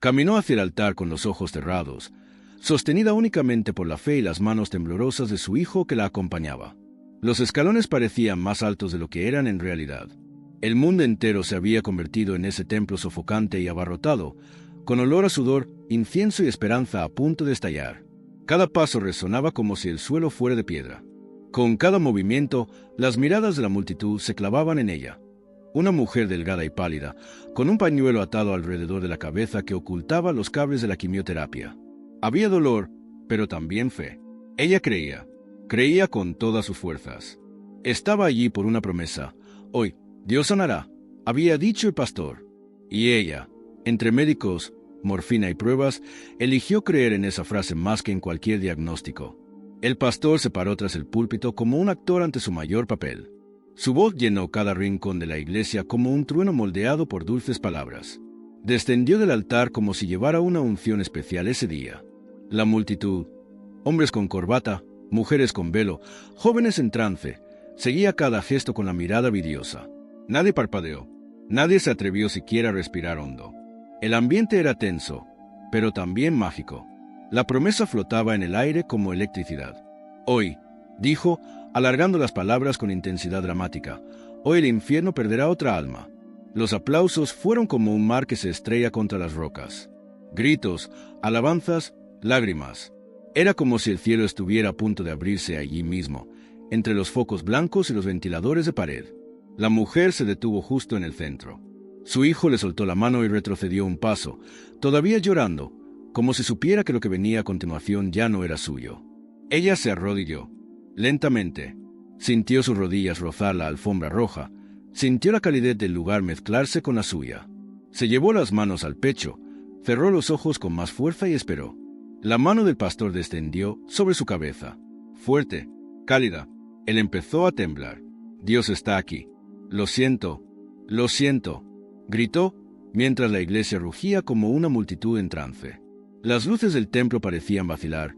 Caminó hacia el altar con los ojos cerrados, sostenida únicamente por la fe y las manos temblorosas de su hijo que la acompañaba. Los escalones parecían más altos de lo que eran en realidad. El mundo entero se había convertido en ese templo sofocante y abarrotado, con olor a sudor, incienso y esperanza a punto de estallar. Cada paso resonaba como si el suelo fuera de piedra. Con cada movimiento, las miradas de la multitud se clavaban en ella. Una mujer delgada y pálida, con un pañuelo atado alrededor de la cabeza que ocultaba los cables de la quimioterapia. Había dolor, pero también fe. Ella creía con todas sus fuerzas. Estaba allí por una promesa. Hoy, Dios sanará, había dicho el pastor. Y ella, entre médicos, morfina y pruebas, eligió creer en esa frase más que en cualquier diagnóstico. El pastor se paró tras el púlpito como un actor ante su mayor papel. Su voz llenó cada rincón de la iglesia como un trueno moldeado por dulces palabras. Descendió del altar como si llevara una unción especial ese día. La multitud, hombres con corbata, mujeres con velo, jóvenes en trance, seguía cada gesto con la mirada vidriosa. Nadie parpadeó. Nadie se atrevió siquiera a respirar hondo. El ambiente era tenso, pero también mágico. La promesa flotaba en el aire como electricidad. Hoy, dijo, alargando las palabras con intensidad dramática, hoy el infierno perderá otra alma. Los aplausos fueron como un mar que se estrella contra las rocas. Gritos, alabanzas, lágrimas. Era como si el cielo estuviera a punto de abrirse allí mismo, entre los focos blancos y los ventiladores de pared. La mujer se detuvo justo en el centro. Su hijo le soltó la mano y retrocedió un paso, todavía llorando, como si supiera que lo que venía a continuación ya no era suyo. Ella se arrodilló. Lentamente, sintió sus rodillas rozar la alfombra roja, sintió la calidez del lugar mezclarse con la suya. Se llevó las manos al pecho, cerró los ojos con más fuerza y esperó. La mano del pastor descendió sobre su cabeza. Fuerte, cálida. Él empezó a temblar. Dios está aquí. Lo siento, gritó, mientras la iglesia rugía como una multitud en trance. Las luces del templo parecían vacilar,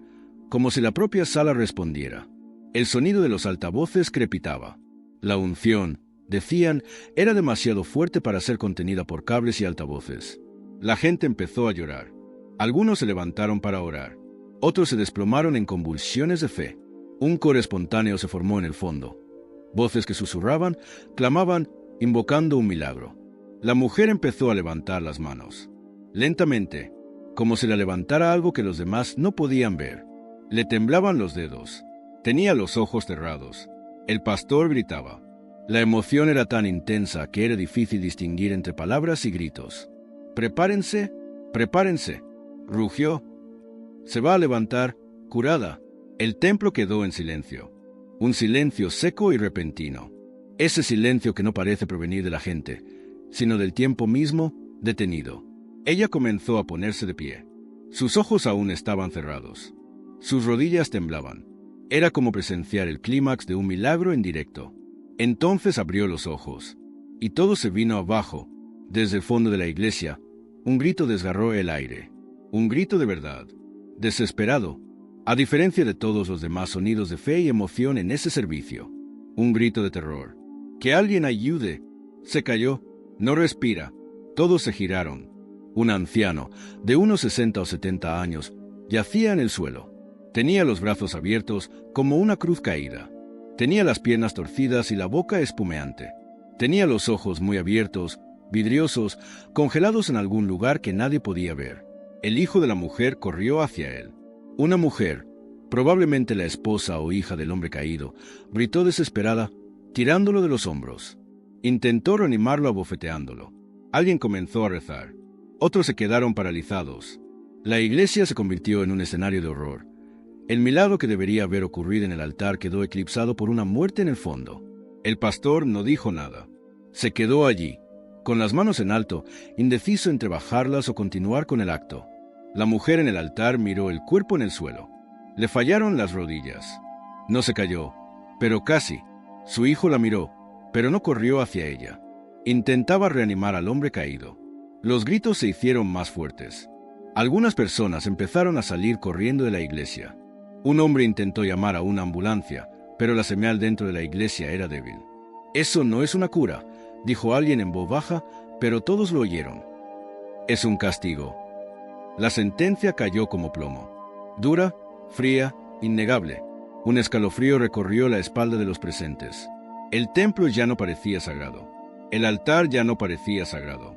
como si la propia sala respondiera. El sonido de los altavoces crepitaba. La unción, decían, era demasiado fuerte para ser contenida por cables y altavoces. La gente empezó a llorar. Algunos se levantaron para orar. Otros se desplomaron en convulsiones de fe. Un coro espontáneo se formó en el fondo. Voces que susurraban, clamaban, invocando un milagro. La mujer empezó a levantar las manos. Lentamente, como si la levantara algo que los demás no podían ver. Le temblaban los dedos. Tenía los ojos cerrados. El pastor gritaba. La emoción era tan intensa que era difícil distinguir entre palabras y gritos. «Prepárense, prepárense», rugió. «Se va a levantar, curada». El templo quedó en silencio. Un silencio seco y repentino. Ese silencio que no parece provenir de la gente, sino del tiempo mismo, detenido. Ella comenzó a ponerse de pie. Sus ojos aún estaban cerrados. Sus rodillas temblaban. Era como presenciar el clímax de un milagro en directo. Entonces abrió los ojos. Y todo se vino abajo. Desde el fondo de la iglesia, un grito desgarró el aire. Un grito de verdad. Desesperado. A diferencia de todos los demás sonidos de fe y emoción en ese servicio. Un grito de terror. ¡Que alguien ayude! Se cayó. No respira. Todos se giraron. Un anciano, de unos 60 o 70 años, yacía en el suelo. Tenía los brazos abiertos como una cruz caída. Tenía las piernas torcidas y la boca espumeante. Tenía los ojos muy abiertos, vidriosos, congelados en algún lugar que nadie podía ver. El hijo de la mujer corrió hacia él. Una mujer, probablemente la esposa o hija del hombre caído, gritó desesperada, tirándolo de los hombros. Intentó reanimarlo abofeteándolo. Alguien comenzó a rezar. Otros se quedaron paralizados. La iglesia se convirtió en un escenario de horror. El milagro que debería haber ocurrido en el altar quedó eclipsado por una muerte en el fondo. El pastor no dijo nada. Se quedó allí, con las manos en alto, indeciso entre bajarlas o continuar con el acto. La mujer en el altar miró el cuerpo en el suelo. Le fallaron las rodillas. No se cayó, pero casi. Su hijo la miró, pero no corrió hacia ella. Intentaba reanimar al hombre caído. Los gritos se hicieron más fuertes. Algunas personas empezaron a salir corriendo de la iglesia. Un hombre intentó llamar a una ambulancia, pero la señal dentro de la iglesia era débil. «Eso no es una cura», dijo alguien en voz baja, pero todos lo oyeron. «Es un castigo». La sentencia cayó como plomo. Dura, fría, innegable. Un escalofrío recorrió la espalda de los presentes. El templo ya no parecía sagrado. El altar ya no parecía sagrado.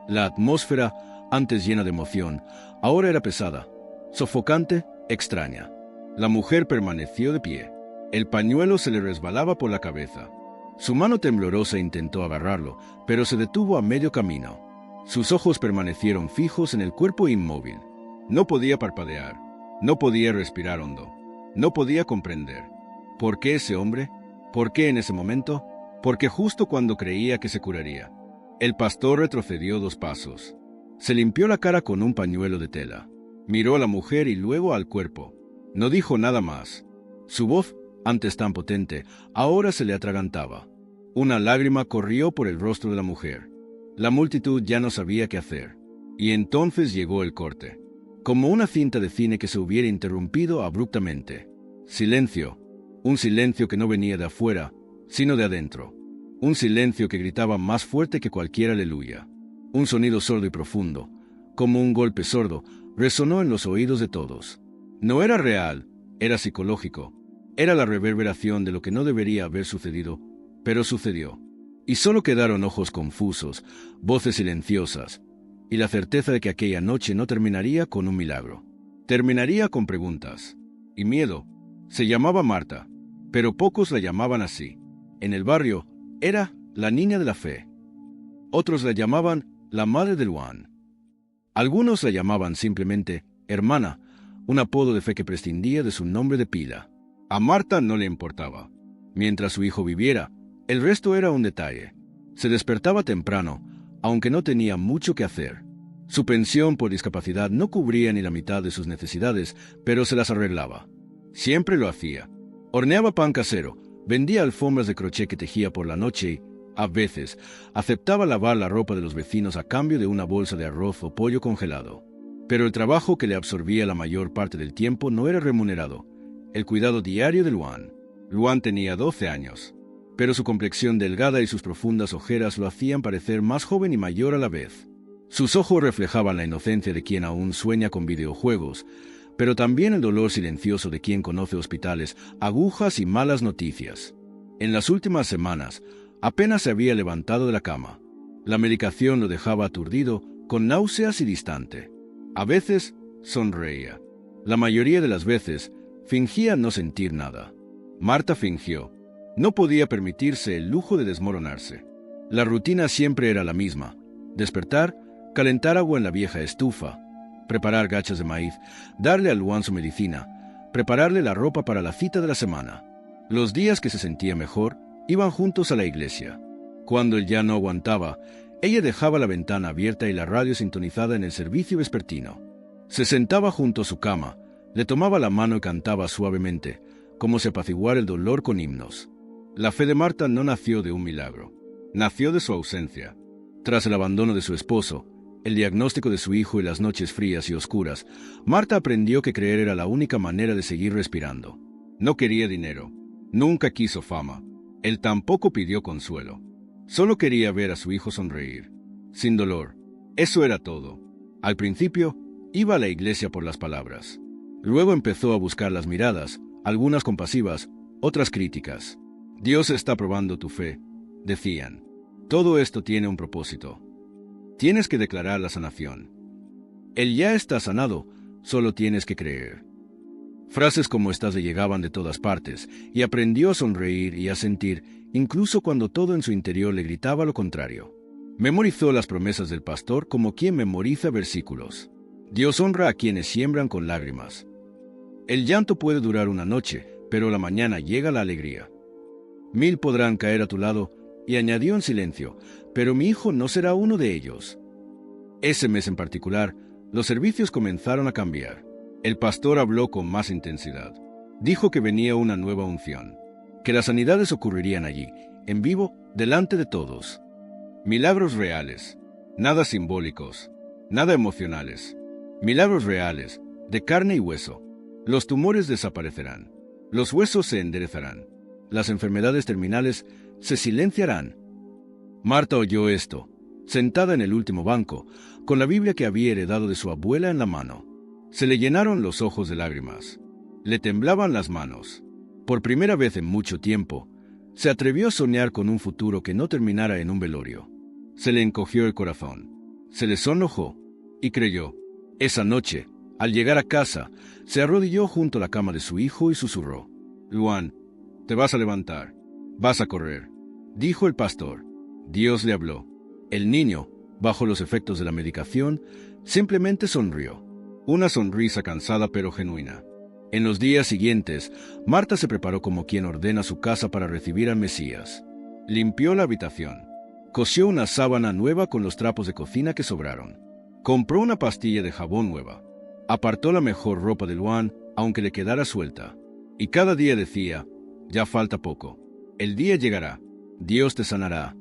La atmósfera, antes llena de emoción, ahora era pesada, sofocante, extraña. La mujer permaneció de pie. El pañuelo se le resbalaba por la cabeza. Su mano temblorosa intentó agarrarlo, pero se detuvo a medio camino. Sus ojos permanecieron fijos en el cuerpo inmóvil. No podía parpadear, no podía respirar hondo, no podía comprender. ¿Por qué ese hombre? ¿Por qué en ese momento? Porque justo cuando creía que se curaría. El pastor retrocedió 2 pasos. Se limpió la cara con un pañuelo de tela. Miró a la mujer y luego al cuerpo. No dijo nada más. Su voz, antes tan potente, ahora se le atragantaba. Una lágrima corrió por el rostro de la mujer. La multitud ya no sabía qué hacer. Y entonces llegó el corte. Como una cinta de cine que se hubiera interrumpido abruptamente. Silencio. Un silencio que no venía de afuera, sino de adentro. Un silencio que gritaba más fuerte que cualquier aleluya. Un sonido sordo y profundo, como un golpe sordo, resonó en los oídos de todos. No era real, era psicológico. Era la reverberación de lo que no debería haber sucedido, pero sucedió. Y solo quedaron ojos confusos, voces silenciosas, y la certeza de que aquella noche no terminaría con un milagro. Terminaría con preguntas. Y miedo. Se llamaba Marta, pero pocos la llamaban así. En el barrio, era la niña de la fe. Otros la llamaban la madre de Luan. Algunos la llamaban simplemente hermana, un apodo de fe que prescindía de su nombre de pila. A Marta no le importaba. Mientras su hijo viviera, el resto era un detalle. Se despertaba temprano, aunque no tenía mucho que hacer. Su pensión por discapacidad no cubría ni la mitad de sus necesidades, pero se las arreglaba. Siempre lo hacía. Horneaba pan casero, vendía alfombras de crochet que tejía por la noche y, a veces, aceptaba lavar la ropa de los vecinos a cambio de una bolsa de arroz o pollo congelado. Pero el trabajo que le absorbía la mayor parte del tiempo no era remunerado. El cuidado diario de Luan. Luan tenía 12 años, pero su complexión delgada y sus profundas ojeras lo hacían parecer más joven y mayor a la vez. Sus ojos reflejaban la inocencia de quien aún sueña con videojuegos, pero también el dolor silencioso de quien conoce hospitales, agujas y malas noticias. En las últimas semanas, apenas se había levantado de la cama. La medicación lo dejaba aturdido, con náuseas y distante. A veces, sonreía. La mayoría de las veces, fingía no sentir nada. Marta fingió. No podía permitirse el lujo de desmoronarse. La rutina siempre era la misma. Despertar, calentar agua en la vieja estufa, preparar gachas de maíz, darle a Luan su medicina, prepararle la ropa para la cita de la semana. Los días que se sentía mejor, iban juntos a la iglesia. Cuando él ya no aguantaba, ella dejaba la ventana abierta y la radio sintonizada en el servicio vespertino. Se sentaba junto a su cama, le tomaba la mano y cantaba suavemente, como si apaciguara el dolor con himnos. La fe de Marta no nació de un milagro. Nació de su ausencia. Tras el abandono de su esposo, el diagnóstico de su hijo y las noches frías y oscuras, Marta aprendió que creer era la única manera de seguir respirando. No quería dinero. Nunca quiso fama. Él tampoco pidió consuelo. Solo quería ver a su hijo sonreír. Sin dolor. Eso era todo. Al principio, iba a la iglesia por las palabras. Luego empezó a buscar las miradas, algunas compasivas, otras críticas. Dios está probando tu fe, decían. Todo esto tiene un propósito. Tienes que declarar la sanación. Él ya está sanado, solo tienes que creer. Frases como estas le llegaban de todas partes, y aprendió a sonreír y a sentir, incluso cuando todo en su interior le gritaba lo contrario. Memorizó las promesas del pastor como quien memoriza versículos. Dios honra a quienes siembran con lágrimas. El llanto puede durar una noche, pero la mañana llega la alegría. 1000 podrán caer a tu lado, y añadió en silencio, pero mi hijo no será uno de ellos. Ese mes en particular, los servicios comenzaron a cambiar. El pastor habló con más intensidad. Dijo que venía una nueva unción, que las sanidades ocurrirían allí, en vivo, delante de todos. Milagros reales, nada simbólicos, nada emocionales. Milagros reales, de carne y hueso. Los tumores desaparecerán, los huesos se enderezarán, las enfermedades terminales se silenciarán. Marta oyó esto, sentada en el último banco, con la Biblia que había heredado de su abuela en la mano. Se le llenaron los ojos de lágrimas. Le temblaban las manos. Por primera vez en mucho tiempo, se atrevió a soñar con un futuro que no terminara en un velorio. Se le encogió el corazón. Se le sonrojó y creyó. Esa noche, al llegar a casa, se arrodilló junto a la cama de su hijo y susurró: «Luan, te vas a levantar. Vas a correr», dijo el pastor. Dios le habló. El niño, bajo los efectos de la medicación, simplemente sonrió. Una sonrisa cansada pero genuina. En los días siguientes, Marta se preparó como quien ordena su casa para recibir al Mesías. Limpió la habitación. Cosió una sábana nueva con los trapos de cocina que sobraron. Compró una pastilla de jabón nueva. Apartó la mejor ropa de Luan, aunque le quedara suelta. Y cada día decía: «Ya falta poco. El día llegará. Dios te sanará».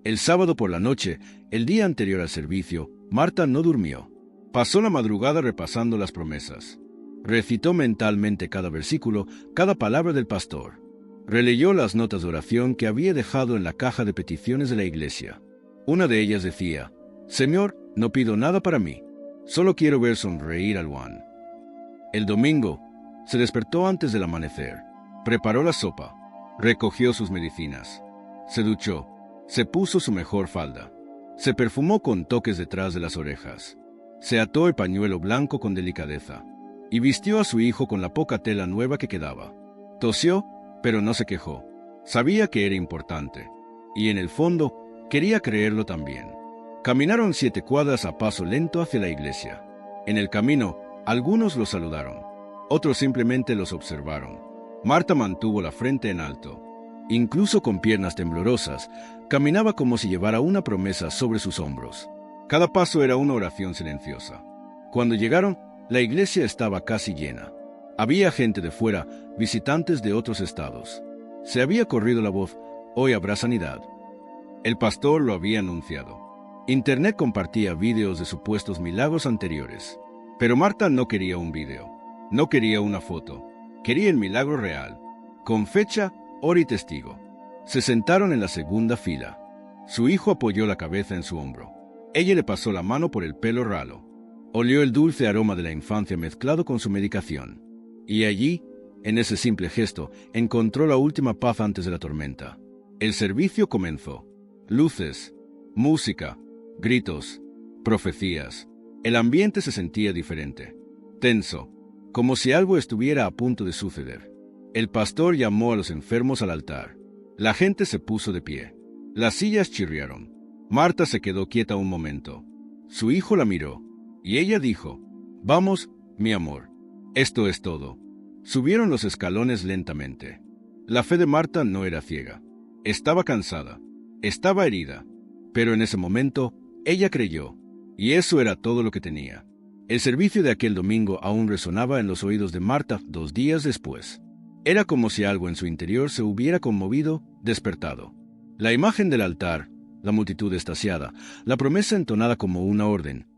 El sábado por la noche, el día anterior al servicio, Marta no durmió. Pasó la madrugada repasando las promesas. Recitó mentalmente cada versículo, cada palabra del pastor. Releyó las notas de oración que había dejado en la caja de peticiones de la iglesia. Una de ellas decía: «Señor, no pido nada para mí. Solo quiero ver sonreír a Luan». El domingo, se despertó antes del amanecer. Preparó la sopa. Recogió sus medicinas. Se duchó. Se puso su mejor falda. Se perfumó con toques detrás de las orejas. Se ató el pañuelo blanco con delicadeza. Y vistió a su hijo con la poca tela nueva que quedaba. Tosió, pero no se quejó. Sabía que era importante. Y en el fondo, quería creerlo también. Caminaron 7 cuadras a paso lento hacia la iglesia. En el camino, algunos los saludaron. Otros simplemente los observaron. Marta mantuvo la frente en alto. Incluso con piernas temblorosas, caminaba como si llevara una promesa sobre sus hombros. Cada paso era una oración silenciosa. Cuando llegaron, la iglesia estaba casi llena. Había gente de fuera, visitantes de otros estados. Se había corrido la voz: «Hoy habrá sanidad». El pastor lo había anunciado. Internet compartía vídeos de supuestos milagros anteriores. Pero Marta no quería un vídeo. No quería una foto. Quería el milagro real, con fecha, hora y testigo. Se sentaron en la segunda fila. Su hijo apoyó la cabeza en su hombro. Ella le pasó la mano por el pelo ralo. Olió el dulce aroma de la infancia mezclado con su medicación. Y allí, en ese simple gesto, encontró la última paz antes de la tormenta. El servicio comenzó. Luces, música, gritos, profecías. El ambiente se sentía diferente. Tenso, como si algo estuviera a punto de suceder. El pastor llamó a los enfermos al altar. La gente se puso de pie. Las sillas chirriaron. Marta se quedó quieta un momento. Su hijo la miró, y ella dijo: «Vamos, mi amor. Esto es todo». Subieron los escalones lentamente. La fe de Marta no era ciega. Estaba cansada. Estaba herida. Pero en ese momento, ella creyó. Y eso era todo lo que tenía. El servicio de aquel domingo aún resonaba en los oídos de Marta 2 días después. Era como si algo en su interior se hubiera conmovido, despertado. La imagen del altar, la multitud extasiada, la promesa entonada como una orden.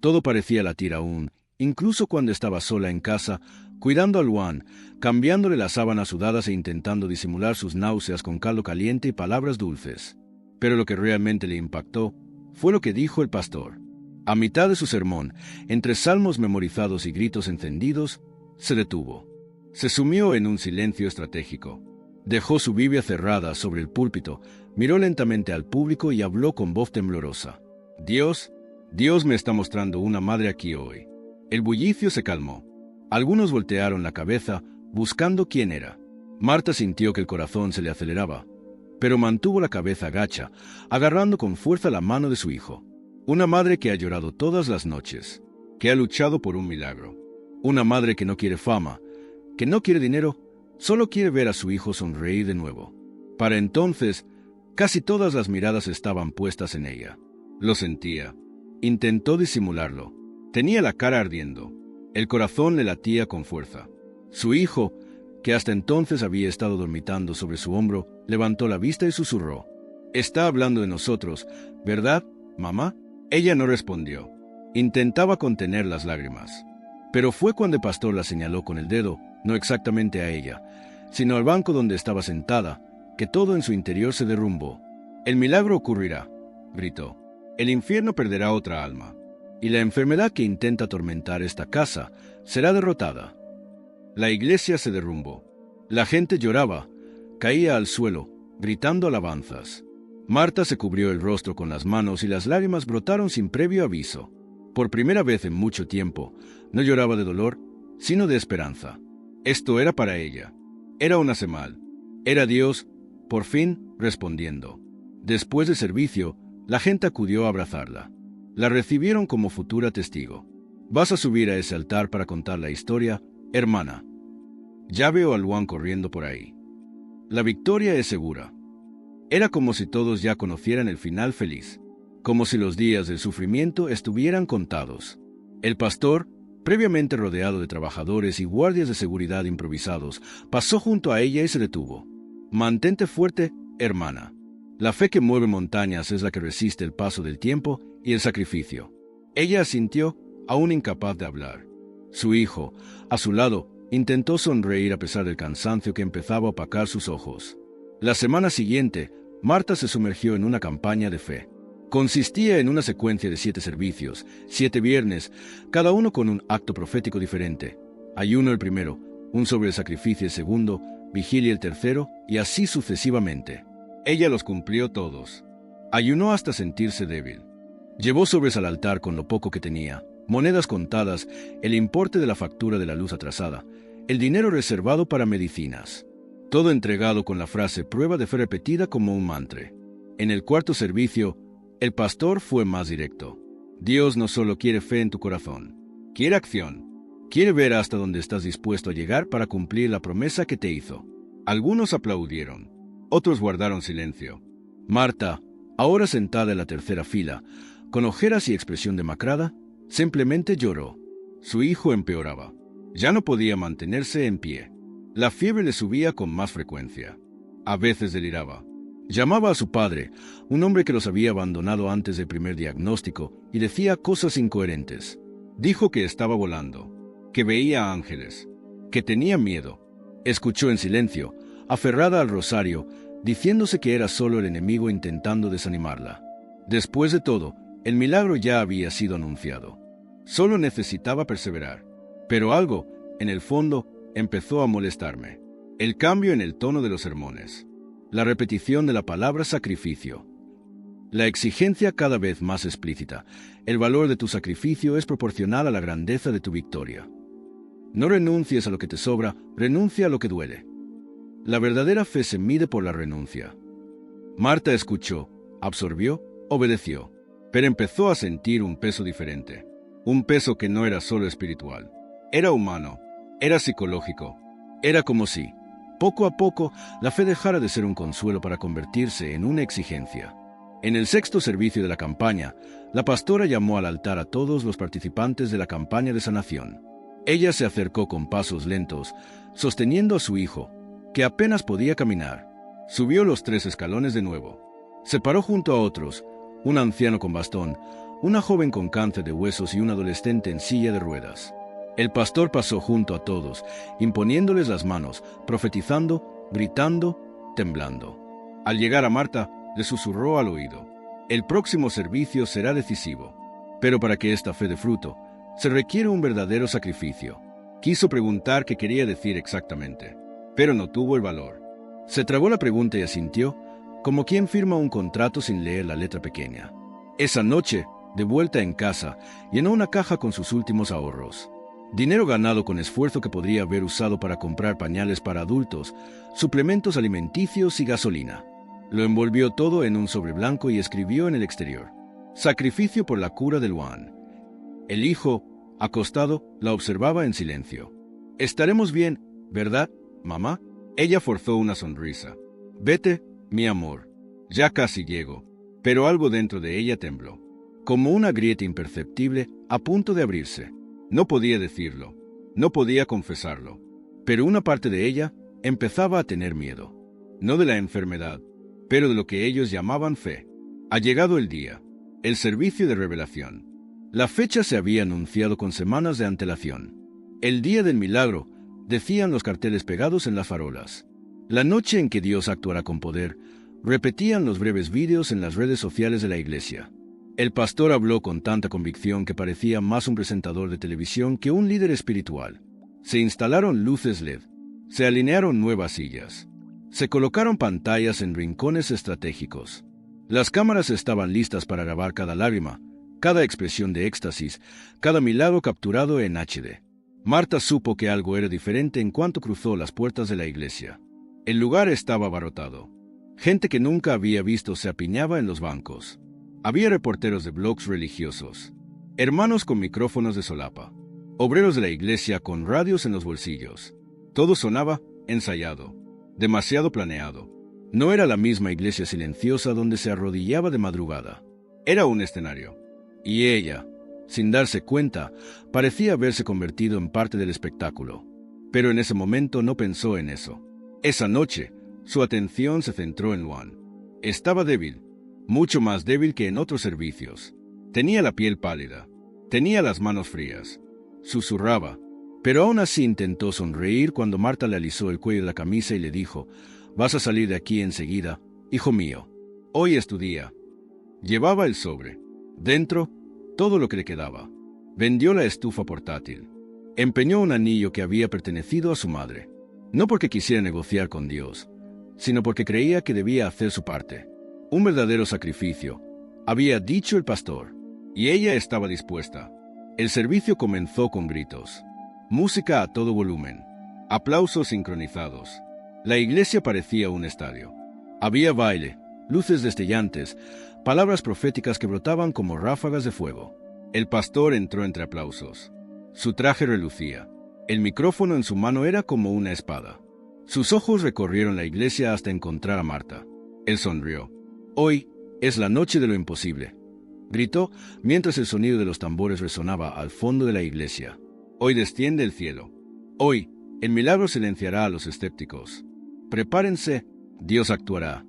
Todo parecía latir aún, incluso cuando estaba sola en casa, cuidando a Luan, cambiándole las sábanas sudadas e intentando disimular sus náuseas con caldo caliente y palabras dulces. Pero lo que realmente le impactó fue lo que dijo el pastor. A mitad de su sermón, entre salmos memorizados y gritos encendidos, se detuvo. Se sumió en un silencio estratégico. Dejó su Biblia cerrada sobre el púlpito, miró lentamente al público y habló con voz temblorosa. Dios me está mostrando una madre aquí hoy». El bullicio se calmó. Algunos voltearon la cabeza, buscando quién era. Marta sintió que el corazón se le aceleraba, pero mantuvo la cabeza gacha, agarrando con fuerza la mano de su hijo. Una madre que ha llorado todas las noches, que ha luchado por un milagro. Una madre que no quiere fama, que no quiere dinero, solo quiere ver a su hijo sonreír de nuevo. Para entonces, casi todas las miradas estaban puestas en ella. Lo sentía. Intentó disimularlo. Tenía la cara ardiendo. El corazón le latía con fuerza. Su hijo, que hasta entonces había estado dormitando sobre su hombro, levantó la vista y susurró: «Está hablando de nosotros, ¿verdad, mamá?». Ella no respondió. Intentaba contener las lágrimas. Pero fue cuando el pastor la señaló con el dedo, no exactamente a ella, sino al banco donde estaba sentada, que todo en su interior se derrumbó. «El milagro ocurrirá», gritó. El infierno perderá otra alma, y la enfermedad que intenta atormentar esta casa será derrotada. La iglesia se derrumbó. La gente lloraba, caía al suelo, gritando alabanzas. Marta se cubrió el rostro con las manos y las lágrimas brotaron sin previo aviso. Por primera vez en mucho tiempo, no lloraba de dolor, sino de esperanza. Esto era para ella. Era una señal. Era Dios, por fin, respondiendo. Después del servicio, la gente acudió a abrazarla. La recibieron como futura testigo. «Vas a subir a ese altar para contar la historia, hermana. Ya veo a Luan corriendo por ahí. La victoria es segura». Era como si todos ya conocieran el final feliz, como si los días del sufrimiento estuvieran contados. El pastor, previamente rodeado de trabajadores y guardias de seguridad improvisados, pasó junto a ella y se detuvo. «Mantente fuerte, hermana. La fe que mueve montañas es la que resiste el paso del tiempo y el sacrificio». Ella asintió, aún incapaz de hablar. Su hijo, a su lado, intentó sonreír a pesar del cansancio que empezaba a opacar sus ojos. La semana siguiente, Marta se sumergió en una campaña de fe. Consistía en una secuencia de 7 servicios, 7 viernes, cada uno con un acto profético diferente. Ayuno el primero, un sobre el sacrificio el segundo, vigilia el tercero, y así sucesivamente. Ella los cumplió todos. Ayunó hasta sentirse débil. Llevó sobres al altar con lo poco que tenía, monedas contadas, el importe de la factura de la luz atrasada, el dinero reservado para medicinas. Todo entregado con la frase prueba de fe repetida como un mantra. En el cuarto servicio, el pastor fue más directo. Dios no solo quiere fe en tu corazón, quiere acción. Quiere ver hasta dónde estás dispuesto a llegar para cumplir la promesa que te hizo. Algunos aplaudieron. Otros guardaron silencio. Marta, ahora sentada en la tercera fila, con ojeras y expresión demacrada, simplemente lloró. Su hijo empeoraba. Ya no podía mantenerse en pie. La fiebre le subía con más frecuencia. A veces deliraba. Llamaba a su padre, un hombre que los había abandonado antes del primer diagnóstico, y decía cosas incoherentes. Dijo que estaba volando, que veía ángeles, que tenía miedo. Escuchó en silencio, aferrada al rosario, diciéndose que era solo el enemigo intentando desanimarla. Después de todo, el milagro ya había sido anunciado. Solo necesitaba perseverar. Pero algo, en el fondo, empezó a molestarme. El cambio en el tono de los sermones. La repetición de la palabra sacrificio. La exigencia cada vez más explícita. El valor de tu sacrificio es proporcional a la grandeza de tu victoria. No renuncies a lo que te sobra, renuncia a lo que duele. La verdadera fe se mide por la renuncia. Marta escuchó, absorbió, obedeció, pero empezó a sentir un peso diferente. Un peso que no era solo espiritual. Era humano, era psicológico. Era como si, poco a poco, la fe dejara de ser un consuelo para convertirse en una exigencia. En el sexto servicio de la campaña, la pastora llamó al altar a todos los participantes de la campaña de sanación. Ella se acercó con pasos lentos, sosteniendo a su hijo, que apenas podía caminar. Subió los 3 escalones de nuevo. Se paró junto a otros, un anciano con bastón, una joven con cáncer de huesos y un adolescente en silla de ruedas. El pastor pasó junto a todos, imponiéndoles las manos, profetizando, gritando, temblando. Al llegar a Marta, le susurró al oído: «El próximo servicio será decisivo, pero para que esta fe dé fruto, se requiere un verdadero sacrificio». Quiso preguntar qué quería decir exactamente, pero no tuvo el valor. Se trabó la pregunta y asintió, como quien firma un contrato sin leer la letra pequeña. Esa noche, de vuelta en casa, llenó una caja con sus últimos ahorros. Dinero ganado con esfuerzo que podría haber usado para comprar pañales para adultos, suplementos alimenticios y gasolina. Lo envolvió todo en un sobre blanco y escribió en el exterior: «Sacrificio por la cura de Luan». El hijo, acostado, la observaba en silencio. «Estaremos bien, ¿verdad, mamá?». Ella forzó una sonrisa. «Vete, mi amor. Ya casi llego». Pero algo dentro de ella tembló, como una grieta imperceptible a punto de abrirse. No podía decirlo, no podía confesarlo, pero una parte de ella empezaba a tener miedo. No de la enfermedad, pero de lo que ellos llamaban fe. Ha llegado el día, el servicio de revelación. La fecha se había anunciado con semanas de antelación. El día del milagro, decían los carteles pegados en las farolas. La noche en que Dios actuará con poder, repetían los breves vídeos en las redes sociales de la iglesia. El pastor habló con tanta convicción que parecía más un presentador de televisión que un líder espiritual. Se instalaron luces LED, se alinearon nuevas sillas, se colocaron pantallas en rincones estratégicos. Las cámaras estaban listas para grabar cada lágrima, cada expresión de éxtasis, cada milagro capturado en HD. Marta supo que algo era diferente en cuanto cruzó las puertas de la iglesia. El lugar estaba abarrotado. Gente que nunca había visto se apiñaba en los bancos. Había reporteros de blogs religiosos, hermanos con micrófonos de solapa, obreros de la iglesia con radios en los bolsillos. Todo sonaba ensayado, demasiado planeado. No era la misma iglesia silenciosa donde se arrodillaba de madrugada. Era un escenario. Y ella, sin darse cuenta, parecía haberse convertido en parte del espectáculo. Pero en ese momento no pensó en eso. Esa noche, su atención se centró en Luan. Estaba débil, mucho más débil que en otros servicios. Tenía la piel pálida, tenía las manos frías. Susurraba, pero aún así intentó sonreír cuando Marta le alisó el cuello de la camisa y le dijo: «Vas a salir de aquí enseguida, hijo mío. Hoy es tu día». Llevaba el sobre. Dentro, todo lo que le quedaba. Vendió la estufa portátil. Empeñó un anillo que había pertenecido a su madre. No porque quisiera negociar con Dios, sino porque creía que debía hacer su parte. Un verdadero sacrificio, había dicho el pastor, y ella estaba dispuesta. El servicio comenzó con gritos, música a todo volumen, aplausos sincronizados. La iglesia parecía un estadio. Había baile, luces destellantes, palabras proféticas que brotaban como ráfagas de fuego. El pastor entró entre aplausos. Su traje relucía. El micrófono en su mano era como una espada. Sus ojos recorrieron la iglesia hasta encontrar a Marta. Él sonrió. «Hoy es la noche de lo imposible», gritó mientras el sonido de los tambores resonaba al fondo de la iglesia. «Hoy desciende el cielo. Hoy el milagro silenciará a los escépticos. Prepárense, Dios actuará».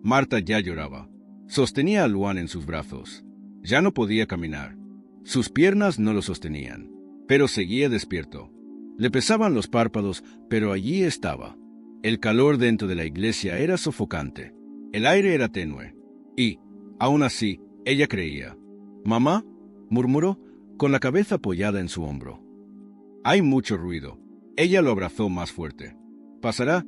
Marta ya lloraba. Sostenía a Luan en sus brazos. Ya no podía caminar. Sus piernas no lo sostenían, pero seguía despierto. Le pesaban los párpados, pero allí estaba. El calor dentro de la iglesia era sofocante. El aire era tenue. Y, aún así, ella creía. «Mamá», murmuró, con la cabeza apoyada en su hombro. «Hay mucho ruido». Ella lo abrazó más fuerte. Pasará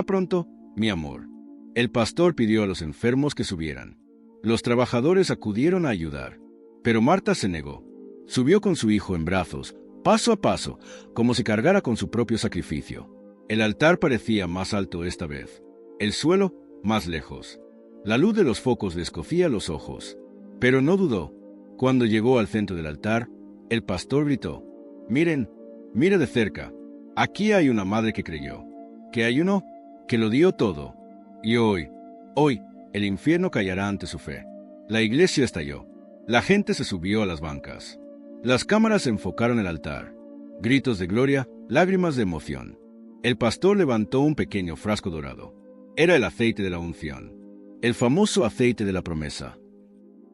pronto, mi amor». El pastor pidió a los enfermos que subieran. Los trabajadores acudieron a ayudar, pero Marta se negó. Subió con su hijo en brazos, paso a paso, como si cargara con su propio sacrificio. El altar parecía más alto esta vez, el suelo más lejos. La luz de los focos le escocía los ojos, pero no dudó. Cuando llegó al centro del altar, el pastor gritó: «Miren, mire de cerca. Aquí hay una madre que creyó, que ayunó, que lo dio todo. Y hoy, el infierno callará ante su fe». La iglesia estalló. La gente se subió a las bancas. Las cámaras enfocaron el altar. Gritos de gloria, lágrimas de emoción. El pastor levantó un pequeño frasco dorado. Era el aceite de la unción, el famoso aceite de la promesa.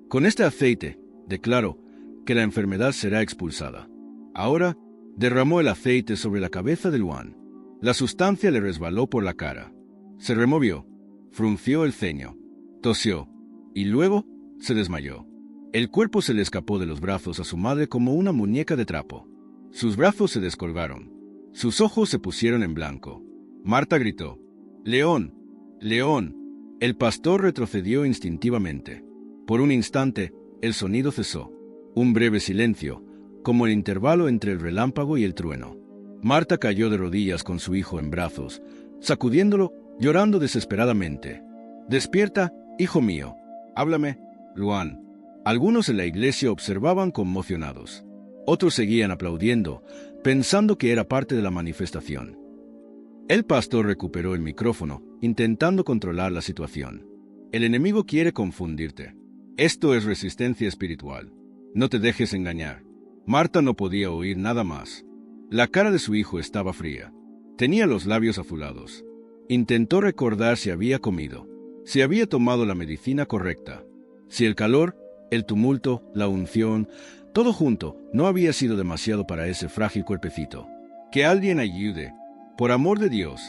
«Con este aceite, declaró, que la enfermedad será expulsada». Ahora, derramó el aceite sobre la cabeza de Luan. La sustancia le resbaló por la cara. Se removió, frunció el ceño, tosió, y luego se desmayó. El cuerpo se le escapó de los brazos a su madre como una muñeca de trapo. Sus brazos se descolgaron. Sus ojos se pusieron en blanco. Marta gritó: «¡León! ¡León!». El pastor retrocedió instintivamente. Por un instante, el sonido cesó. Un breve silencio, como el intervalo entre el relámpago y el trueno. Marta cayó de rodillas con su hijo en brazos, sacudiéndolo, llorando desesperadamente. «Despierta, hijo mío. Háblame, Luan». Algunos en la iglesia observaban conmocionados. Otros seguían aplaudiendo, pensando que era parte de la manifestación. El pastor recuperó el micrófono, intentando controlar la situación. «El enemigo quiere confundirte. Esto es resistencia espiritual. No te dejes engañar». Marta no podía oír nada más. La cara de su hijo estaba fría. Tenía los labios azulados. Intentó recordar si había comido, si había tomado la medicina correcta, si el calor, el tumulto, la unción, todo junto, no había sido demasiado para ese frágil cuerpecito. «Que alguien ayude, por amor de Dios».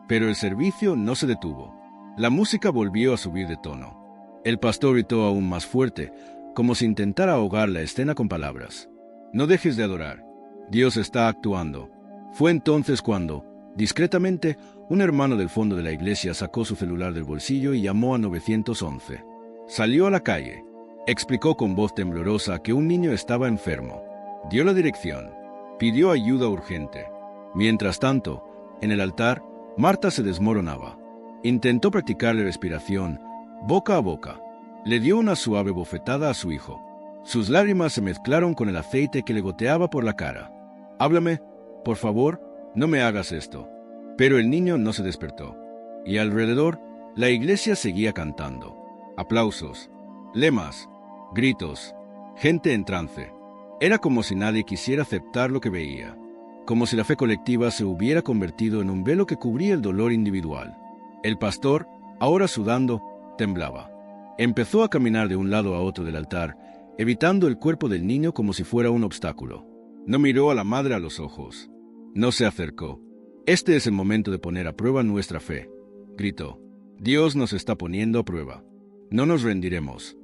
Pero el servicio no se detuvo. La música volvió a subir de tono. El pastor gritó aún más fuerte, como si intentara ahogar la escena con palabras. No dejes de adorar. Dios está actuando. Fue entonces cuando, discretamente, un hermano del fondo de la iglesia sacó su celular del bolsillo y llamó a 911. Salió a la calle. Explicó con voz temblorosa que un niño estaba enfermo. Dio la dirección. Pidió ayuda urgente. Mientras tanto, en el altar, Marta se desmoronaba. Intentó practicarle respiración, boca a boca. Le dio una suave bofetada a su hijo. Sus lágrimas se mezclaron con el aceite que le goteaba por la cara. «Háblame, por favor, no me hagas esto». Pero el niño no se despertó. Y alrededor, la iglesia seguía cantando. Aplausos, lemas, gritos, gente en trance. Era como si nadie quisiera aceptar lo que veía. Como si la fe colectiva se hubiera convertido en un velo que cubría el dolor individual. El pastor, ahora sudando, temblaba. Empezó a caminar de un lado a otro del altar, evitando el cuerpo del niño como si fuera un obstáculo. No miró a la madre a los ojos. No se acercó. «Este es el momento de poner a prueba nuestra fe», gritó. «Dios nos está poniendo a prueba. No nos rendiremos».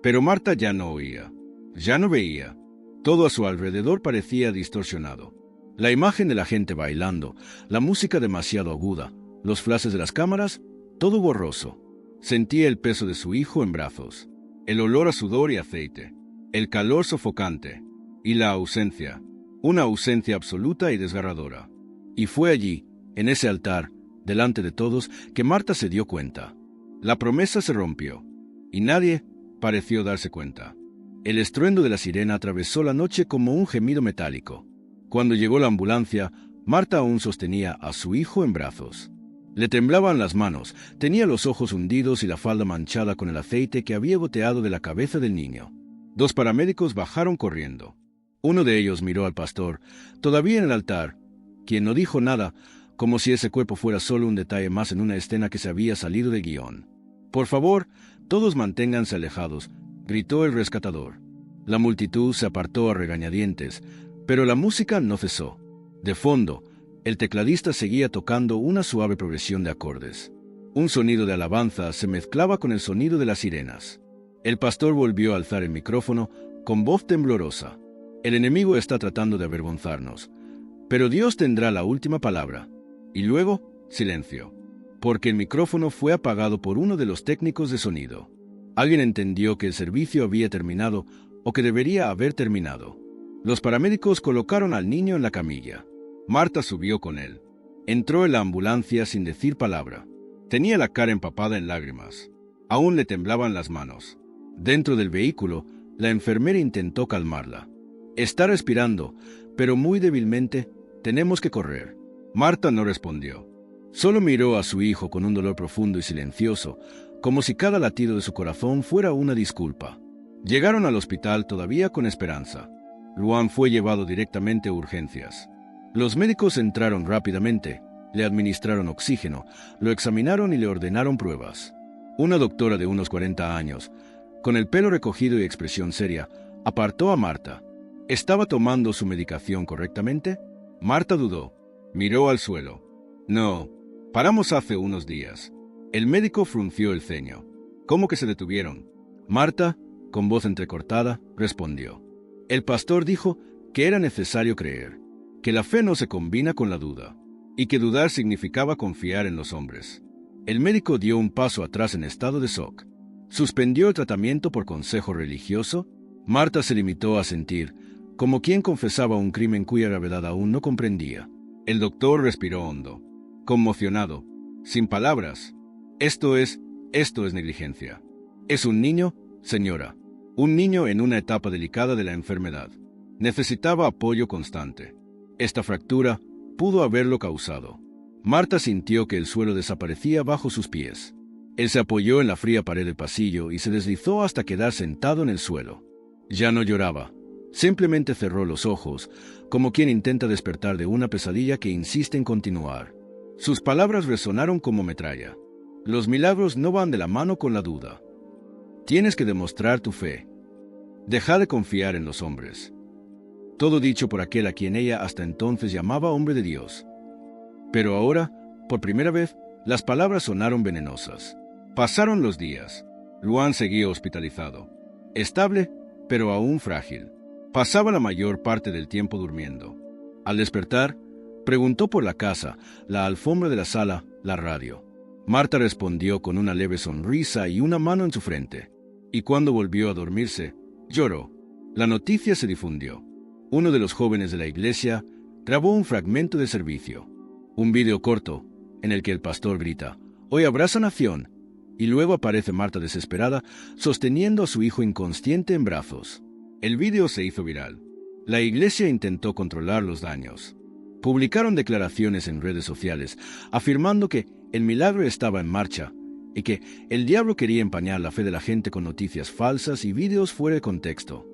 Pero Marta ya no oía. Ya no veía. Todo a su alrededor parecía distorsionado. La imagen de la gente bailando, la música demasiado aguda, los flashes de las cámaras, todo borroso. Sentía el peso de su hijo en brazos, el olor a sudor y aceite, el calor sofocante, y la ausencia, una ausencia absoluta y desgarradora. Y fue allí, en ese altar, delante de todos, que Marta se dio cuenta. La promesa se rompió, y nadie pareció darse cuenta. El estruendo de la sirena atravesó la noche como un gemido metálico. Cuando llegó la ambulancia, Marta aún sostenía a su hijo en brazos. Le temblaban las manos, tenía los ojos hundidos y la falda manchada con el aceite que había goteado de la cabeza del niño. 2 paramédicos bajaron corriendo. Uno de ellos miró al pastor, todavía en el altar, quien no dijo nada, como si ese cuerpo fuera solo un detalle más en una escena que se había salido de guión. «Por favor, todos manténganse alejados», gritó el rescatador. La multitud se apartó a regañadientes, pero la música no cesó. De fondo, el tecladista seguía tocando una suave progresión de acordes. Un sonido de alabanza se mezclaba con el sonido de las sirenas. El pastor volvió a alzar el micrófono con voz temblorosa. «El enemigo está tratando de avergonzarnos, pero Dios tendrá la última palabra». Y luego, silencio, porque el micrófono fue apagado por uno de los técnicos de sonido. Alguien entendió que el servicio había terminado o que debería haber terminado. Los paramédicos colocaron al niño en la camilla. Marta subió con él. Entró en la ambulancia sin decir palabra. Tenía la cara empapada en lágrimas. Aún le temblaban las manos. Dentro del vehículo, la enfermera intentó calmarla. «Está respirando, pero muy débilmente. Tenemos que correr». Marta no respondió. Solo miró a su hijo con un dolor profundo y silencioso, como si cada latido de su corazón fuera una disculpa. Llegaron al hospital todavía con esperanza. Luan fue llevado directamente a urgencias. Los médicos entraron rápidamente, le administraron oxígeno, lo examinaron y le ordenaron pruebas. Una doctora de unos 40 años, con el pelo recogido y expresión seria, apartó a Marta. ¿Estaba tomando su medicación correctamente? Marta dudó. Miró al suelo. «No, paramos hace unos días». El médico frunció el ceño. «¿Cómo que se detuvieron?» Marta, con voz entrecortada, respondió. El pastor dijo que era necesario creer, que la fe no se combina con la duda, y que dudar significaba confiar en los hombres. El médico dio un paso atrás en estado de shock. ¿Suspendió el tratamiento por consejo religioso? Marta se limitó a sentir, como quien confesaba un crimen cuya gravedad aún no comprendía. El doctor respiró hondo, conmocionado, sin palabras. Esto es negligencia. Es un niño, señora. Un niño en una etapa delicada de la enfermedad. Necesitaba apoyo constante. Esta fractura pudo haberlo causado. Marta sintió que el suelo desaparecía bajo sus pies. Él se apoyó en la fría pared del pasillo y se deslizó hasta quedar sentado en el suelo. Ya no lloraba. Simplemente cerró los ojos, como quien intenta despertar de una pesadilla que insiste en continuar. Sus palabras resonaron como metralla. Los milagros no van de la mano con la duda. Tienes que demostrar tu fe. Deja de confiar en los hombres. Todo dicho por aquel a quien ella hasta entonces llamaba hombre de Dios. Pero ahora, por primera vez, las palabras sonaron venenosas. Pasaron los días. Luan seguía hospitalizado. Estable, pero aún frágil. Pasaba la mayor parte del tiempo durmiendo. Al despertar, preguntó por la casa, la alfombra de la sala, la radio. Marta respondió con una leve sonrisa y una mano en su frente. Y cuando volvió a dormirse, lloró. La noticia se difundió. Uno de los jóvenes de la iglesia grabó un fragmento de servicio, un vídeo corto, en el que el pastor grita, «Hoy habrá sanación», y luego aparece Marta desesperada, sosteniendo a su hijo inconsciente en brazos. El vídeo se hizo viral. La iglesia intentó controlar los daños. Publicaron declaraciones en redes sociales, afirmando que el milagro estaba en marcha y que el diablo quería empañar la fe de la gente con noticias falsas y vídeos fuera de contexto.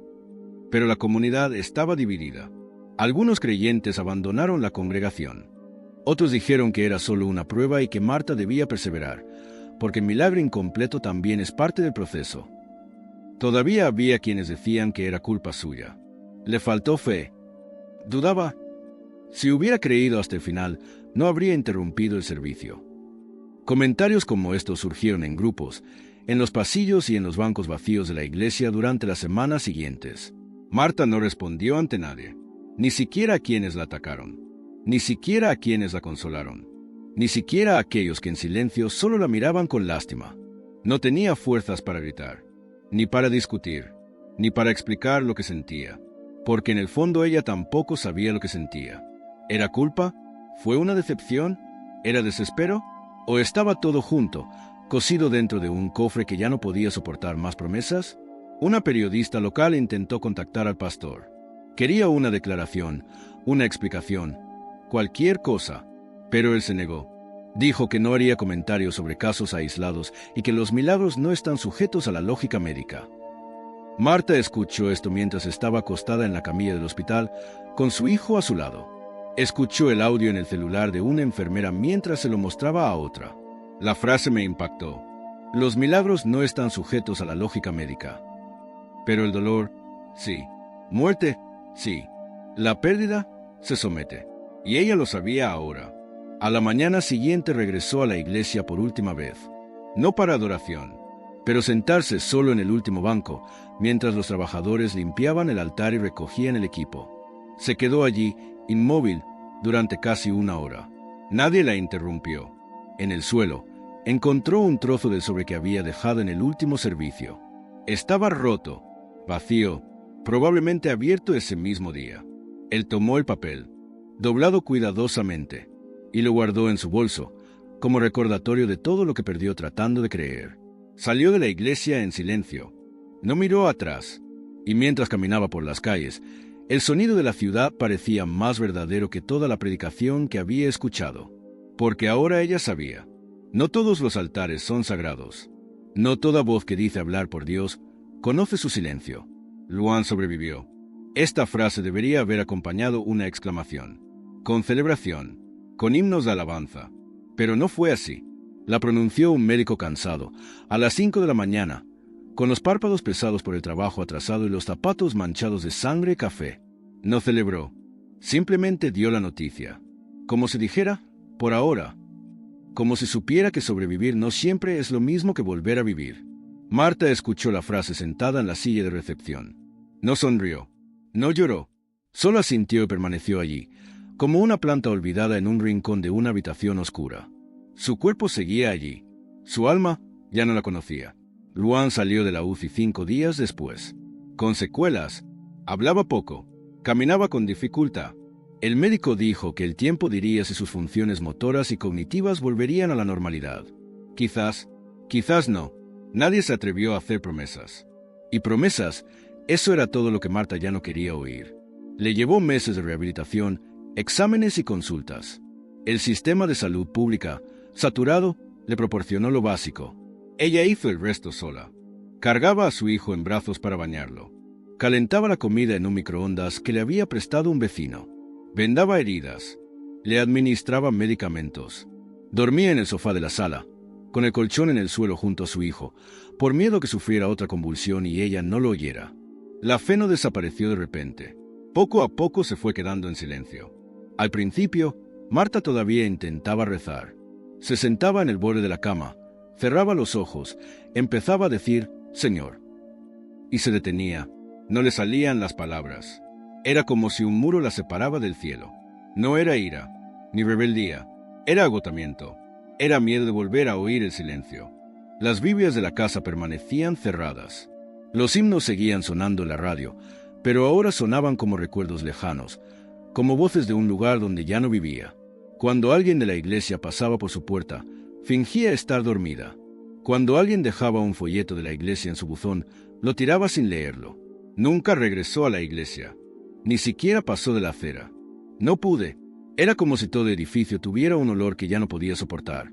Pero la comunidad estaba dividida. Algunos creyentes abandonaron la congregación. Otros dijeron que era solo una prueba y que Marta debía perseverar, porque el milagro incompleto también es parte del proceso. Todavía había quienes decían que era culpa suya. Le faltó fe. Dudaba. Si hubiera creído hasta el final, no habría interrumpido el servicio. Comentarios como estos surgieron en grupos, en los pasillos y en los bancos vacíos de la iglesia durante las semanas siguientes. Marta no respondió ante nadie, ni siquiera a quienes la atacaron, ni siquiera a quienes la consolaron, ni siquiera a aquellos que en silencio solo la miraban con lástima. No tenía fuerzas para gritar, ni para discutir, ni para explicar lo que sentía, porque en el fondo ella tampoco sabía lo que sentía. ¿Era culpa? ¿Fue una decepción? ¿Era desespero? ¿O estaba todo junto, cosido dentro de un cofre que ya no podía soportar más promesas? Una periodista local intentó contactar al pastor. Quería una declaración, una explicación, cualquier cosa, pero él se negó. Dijo que no haría comentarios sobre casos aislados y que los milagros no están sujetos a la lógica médica. Marta escuchó esto mientras estaba acostada en la camilla del hospital, con su hijo a su lado. Escuchó el audio en el celular de una enfermera mientras se lo mostraba a otra. La frase me impactó. Los milagros no están sujetos a la lógica médica. Pero el dolor, sí. Muerte, sí. La pérdida, se somete. Y ella lo sabía ahora. A la mañana siguiente regresó a la iglesia por última vez. No para adoración, pero sentarse solo en el último banco, mientras los trabajadores limpiaban el altar y recogían el equipo. Se quedó allí, inmóvil, durante casi una hora. Nadie la interrumpió. En el suelo, encontró un trozo del sobre que había dejado en el último servicio. Estaba roto, vacío, probablemente abierto ese mismo día. Él tomó el papel, doblado cuidadosamente, y lo guardó en su bolso, como recordatorio de todo lo que perdió tratando de creer. Salió de la iglesia en silencio. No miró atrás, y mientras caminaba por las calles, el sonido de la ciudad parecía más verdadero que toda la predicación que había escuchado. Porque ahora ella sabía. No todos los altares son sagrados. No toda voz que dice hablar por Dios conoce su silencio. Luan sobrevivió. Esta frase debería haber acompañado una exclamación. Con celebración. Con himnos de alabanza. Pero no fue así. La pronunció un médico cansado, a las 5 de la mañana, con los párpados pesados por el trabajo atrasado y los zapatos manchados de sangre y café. No celebró. Simplemente dio la noticia. Como si dijera, por ahora. Como si supiera que sobrevivir no siempre es lo mismo que volver a vivir. Marta escuchó la frase sentada en la silla de recepción. No sonrió. No lloró. Solo asintió y permaneció allí, como una planta olvidada en un rincón de una habitación oscura. Su cuerpo seguía allí. Su alma ya no la conocía. Luan salió de la UCI 5 días después. Con secuelas. Hablaba poco. Caminaba con dificultad. El médico dijo que el tiempo diría si sus funciones motoras y cognitivas volverían a la normalidad. Quizás, quizás no. Nadie se atrevió a hacer promesas. Y promesas, eso era todo lo que Marta ya no quería oír. Le llevó meses de rehabilitación, exámenes y consultas. El sistema de salud pública, saturado, le proporcionó lo básico. Ella hizo el resto sola. Cargaba a su hijo en brazos para bañarlo. Calentaba la comida en un microondas que le había prestado un vecino. Vendaba heridas. Le administraba medicamentos. Dormía en el sofá de la sala, con el colchón en el suelo junto a su hijo, por miedo que sufriera otra convulsión y ella no lo oyera. La fe no desapareció de repente. Poco a poco se fue quedando en silencio. Al principio, Marta todavía intentaba rezar. Se sentaba en el borde de la cama, cerraba los ojos, empezaba a decir, Señor. y se detenía. No le salían las palabras. Era como si un muro la separaba del cielo. No era ira, ni rebeldía. Era agotamiento. Era miedo de volver a oír el silencio. Las Biblias de la casa permanecían cerradas. Los himnos seguían sonando en la radio, pero ahora sonaban como recuerdos lejanos, como voces de un lugar donde ya no vivía. Cuando alguien de la iglesia pasaba por su puerta, fingía estar dormida. Cuando alguien dejaba un folleto de la iglesia en su buzón, lo tiraba sin leerlo. Nunca regresó a la iglesia. Ni siquiera pasó de la acera. No pude. Era como si todo edificio tuviera un olor que ya no podía soportar.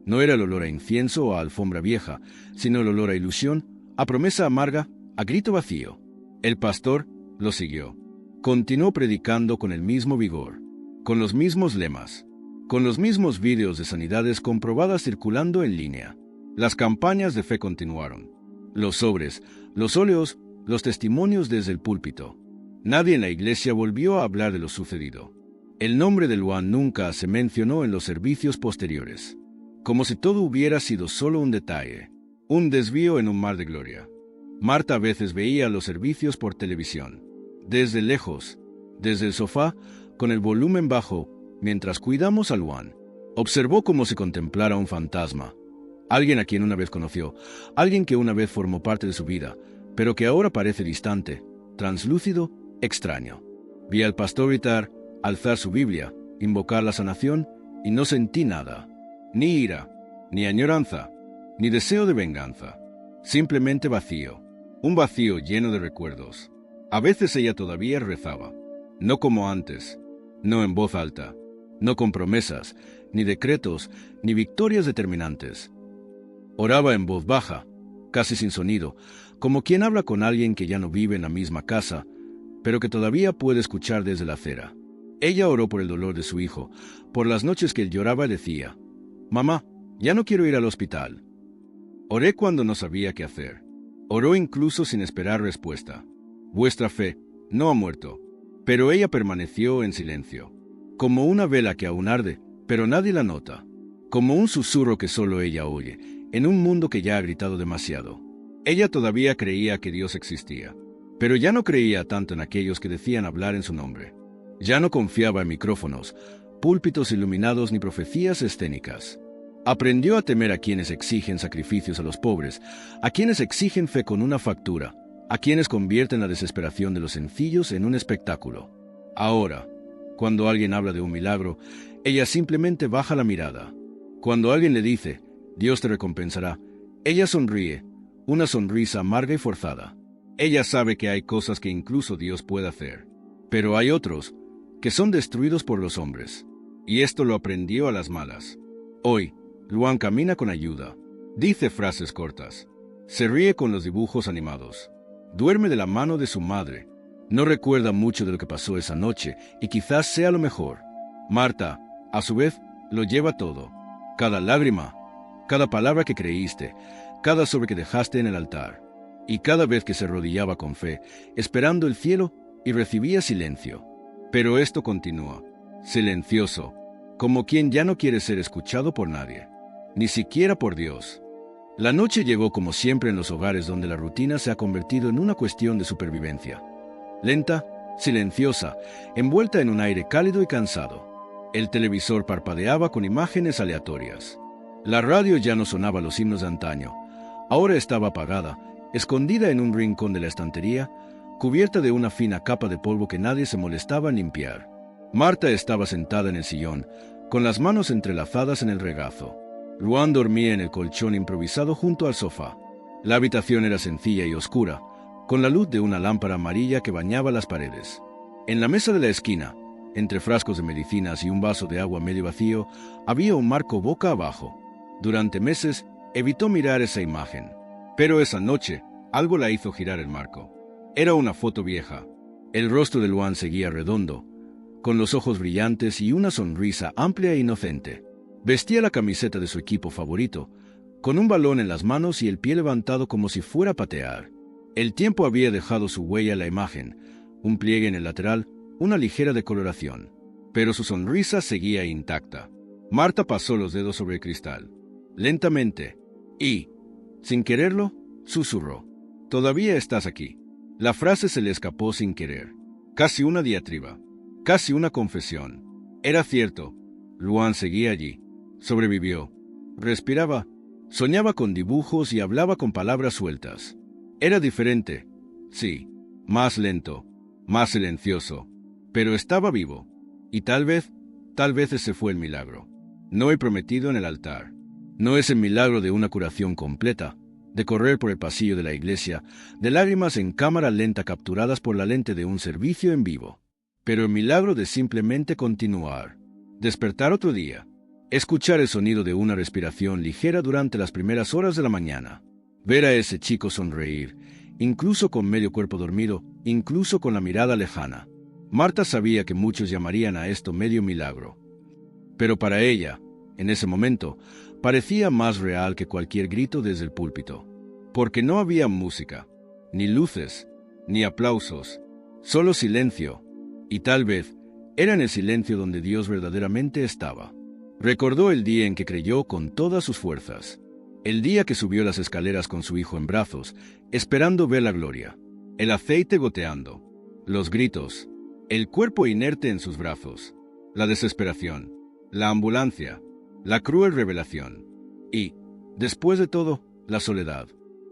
No era el olor a incienso o a alfombra vieja, sino el olor a ilusión, a promesa amarga, a grito vacío. El pastor lo siguió. Continuó predicando con el mismo vigor, con los mismos lemas, con los mismos vídeos de sanidades comprobadas circulando en línea. Las campañas de fe continuaron. Los sobres, los óleos, los testimonios desde el púlpito. Nadie en la iglesia volvió a hablar de lo sucedido. El nombre de Luan nunca se mencionó en los servicios posteriores, como si todo hubiera sido solo un detalle, un desvío en un mar de gloria. Marta a veces veía los servicios por televisión, desde lejos, desde el sofá, con el volumen bajo, mientras cuidamos a Luan. Observó como si contemplara un fantasma, alguien a quien una vez conoció, alguien que una vez formó parte de su vida, pero que ahora parece distante, translúcido, extraño. Vi al pastor gritar, alzar su Biblia, invocar la sanación, y no sentí nada. Ni ira, ni añoranza, ni deseo de venganza. Simplemente vacío. Un vacío lleno de recuerdos. A veces ella todavía rezaba. No como antes. No en voz alta. No con promesas, ni decretos, ni victorias determinantes. Oraba en voz baja, casi sin sonido, como quien habla con alguien que ya no vive en la misma casa, pero que todavía puede escuchar desde la acera. Ella oró por el dolor de su hijo. Por las noches que él lloraba decía, «Mamá, ya no quiero ir al hospital». Oré cuando no sabía qué hacer. Oró incluso sin esperar respuesta. Vuestra fe no ha muerto. Pero ella permaneció en silencio, como una vela que aún arde, pero nadie la nota, como un susurro que solo ella oye, en un mundo que ya ha gritado demasiado. Ella todavía creía que Dios existía, pero ya no creía tanto en aquellos que decían hablar en su nombre. Ya no confiaba en micrófonos, púlpitos iluminados ni profecías escénicas. Aprendió a temer a quienes exigen sacrificios a los pobres, a quienes exigen fe con una factura, a quienes convierten la desesperación de los sencillos en un espectáculo. Ahora, cuando alguien habla de un milagro, ella simplemente baja la mirada. Cuando alguien le dice, Dios te recompensará, ella sonríe, una sonrisa amarga y forzada. Ella sabe que hay cosas que incluso Dios puede hacer, pero hay otros que son destruidos por los hombres, y esto lo aprendió a las malas. Hoy, Luan camina con ayuda, dice frases cortas, se ríe con los dibujos animados, duerme de la mano de su madre, no recuerda mucho de lo que pasó esa noche, y quizás sea lo mejor. Marta, a su vez, lo lleva todo, cada lágrima, cada palabra que creíste, cada sobre que dejaste en el altar, y cada vez que se arrodillaba con fe, esperando el cielo, y recibía silencio. Pero esto continúa, silencioso, como quien ya no quiere ser escuchado por nadie, ni siquiera por Dios. La noche llegó como siempre en los hogares donde la rutina se ha convertido en una cuestión de supervivencia. Lenta, silenciosa, envuelta en un aire cálido y cansado. El televisor parpadeaba con imágenes aleatorias. La radio ya no sonaba los himnos de antaño. Ahora estaba apagada, escondida en un rincón de la estantería, cubierta de una fina capa de polvo que nadie se molestaba en limpiar. Marta estaba sentada en el sillón, con las manos entrelazadas en el regazo. Luan dormía en el colchón improvisado junto al sofá. La habitación era sencilla y oscura, con la luz de una lámpara amarilla que bañaba las paredes. En la mesa de la esquina, entre frascos de medicinas y un vaso de agua medio vacío, había un marco boca abajo. Durante meses evitó mirar esa imagen, pero esa noche algo la hizo girar el marco. Era una foto vieja. El rostro de Luan seguía redondo, con los ojos brillantes y una sonrisa amplia e inocente. Vestía la camiseta de su equipo favorito, con un balón en las manos y el pie levantado como si fuera a patear. El tiempo había dejado su huella en la imagen, un pliegue en el lateral, una ligera decoloración, pero su sonrisa seguía intacta. Marta pasó los dedos sobre el cristal, lentamente, y, sin quererlo, susurró. Todavía estás aquí. La frase se le escapó sin querer. Casi una diatriba. Casi una confesión. Era cierto. Luan seguía allí. Sobrevivió. Respiraba. Soñaba con dibujos y hablaba con palabras sueltas. Era diferente. Sí. Más lento. Más silencioso. Pero estaba vivo. Y tal vez ese fue el milagro. No he prometido en el altar. No es el milagro de una curación completa, de correr por el pasillo de la iglesia, de lágrimas en cámara lenta capturadas por la lente de un servicio en vivo. Pero el milagro de simplemente continuar. Despertar otro día. Escuchar el sonido de una respiración ligera durante las primeras horas de la mañana. Ver a ese chico sonreír, incluso con medio cuerpo dormido, incluso con la mirada lejana. Marta sabía que muchos llamarían a esto medio milagro. Pero para ella, en ese momento, parecía más real que cualquier grito desde el púlpito. Porque no había música, ni luces, ni aplausos, solo silencio. Y tal vez era en el silencio donde Dios verdaderamente estaba. Recordó el día en que creyó con todas sus fuerzas. El día que subió las escaleras con su hijo en brazos, esperando ver la gloria. El aceite goteando. Los gritos. El cuerpo inerte en sus brazos. La desesperación. La ambulancia. La cruel revelación. Y, después de todo, la soledad.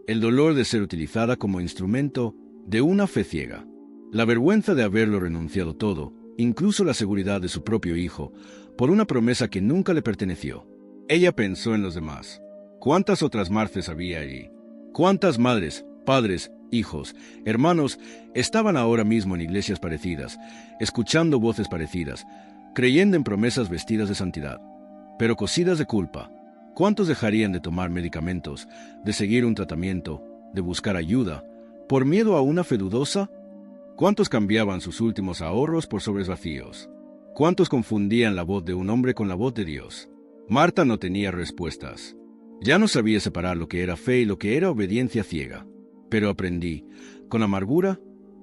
El dolor de ser utilizada como instrumento de una fe ciega. La vergüenza de haberlo renunciado todo, incluso la seguridad de su propio hijo, por una promesa que nunca le perteneció. Ella pensó en los demás. ¿Cuántas otras Marces había allí? ¿Cuántas madres, padres, hijos, hermanos estaban ahora mismo en iglesias parecidas, escuchando voces parecidas, creyendo en promesas vestidas de santidad, pero cosidas de culpa? ¿Cuántos dejarían de tomar medicamentos, de seguir un tratamiento, de buscar ayuda, por miedo a una fe dudosa? ¿Cuántos cambiaban sus últimos ahorros por sobres vacíos? ¿Cuántos confundían la voz de un hombre con la voz de Dios? Marta no tenía respuestas. Ya no sabía separar lo que era fe y lo que era obediencia ciega. Pero aprendí, con amargura,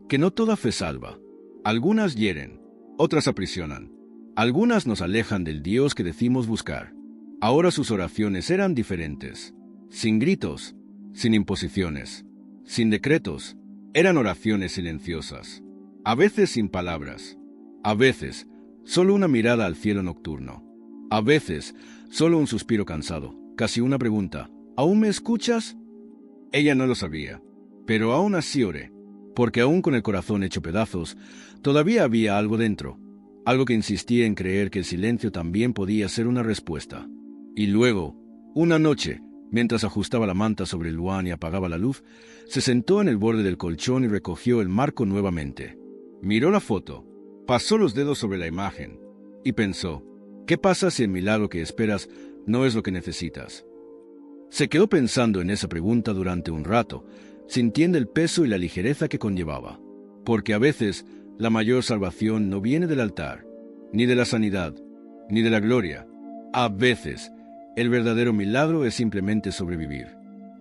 que no toda fe salva. Algunas hieren, otras aprisionan. Algunas nos alejan del Dios que decimos buscar. Ahora sus oraciones eran diferentes. Sin gritos, sin imposiciones, sin decretos. Eran oraciones silenciosas. A veces sin palabras. A veces, solo una mirada al cielo nocturno. A veces, solo un suspiro cansado, casi una pregunta. ¿Aún me escuchas? Ella no lo sabía, pero aún así oré, porque aún con el corazón hecho pedazos, todavía había algo dentro, algo que insistía en creer que el silencio también podía ser una respuesta. Y luego, una noche, mientras ajustaba la manta sobre Luan y apagaba la luz, se sentó en el borde del colchón y recogió el marco nuevamente. Miró la foto, pasó los dedos sobre la imagen, y pensó, ¿qué pasa si el milagro que esperas no es lo que necesitas? Se quedó pensando en esa pregunta durante un rato, sintiendo el peso y la ligereza que conllevaba. Porque a veces la mayor salvación no viene del altar, ni de la sanidad, ni de la gloria. A veces el verdadero milagro es simplemente sobrevivir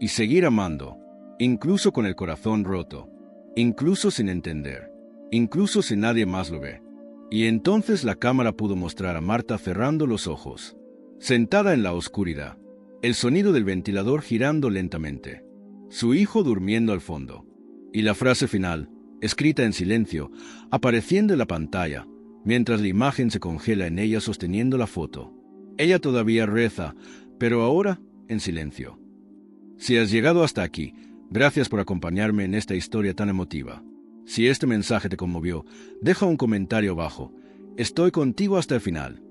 y seguir amando, incluso con el corazón roto, incluso sin entender, incluso si nadie más lo ve. Y entonces la cámara pudo mostrar a Marta cerrando los ojos, sentada en la oscuridad, el sonido del ventilador girando lentamente, su hijo durmiendo al fondo, y la frase final, escrita en silencio, apareciendo en la pantalla, mientras la imagen se congela en ella sosteniendo la foto. Ella todavía reza, pero ahora en silencio. Si has llegado hasta aquí, gracias por acompañarme en esta historia tan emotiva. Si este mensaje te conmovió, deja un comentario abajo. Estoy contigo hasta el final.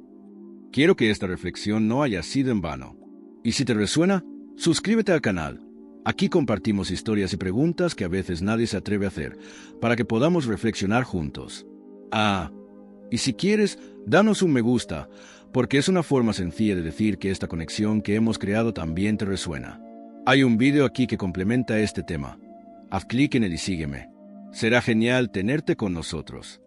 Quiero que esta reflexión no haya sido en vano. Y si te resuena, suscríbete al canal. Aquí compartimos historias y preguntas que a veces nadie se atreve a hacer, para que podamos reflexionar juntos. Y si quieres, danos un me gusta, porque es una forma sencilla de decir que esta conexión que hemos creado también te resuena. Hay un video aquí que complementa este tema. Haz clic en él y sígueme. Será genial tenerte con nosotros.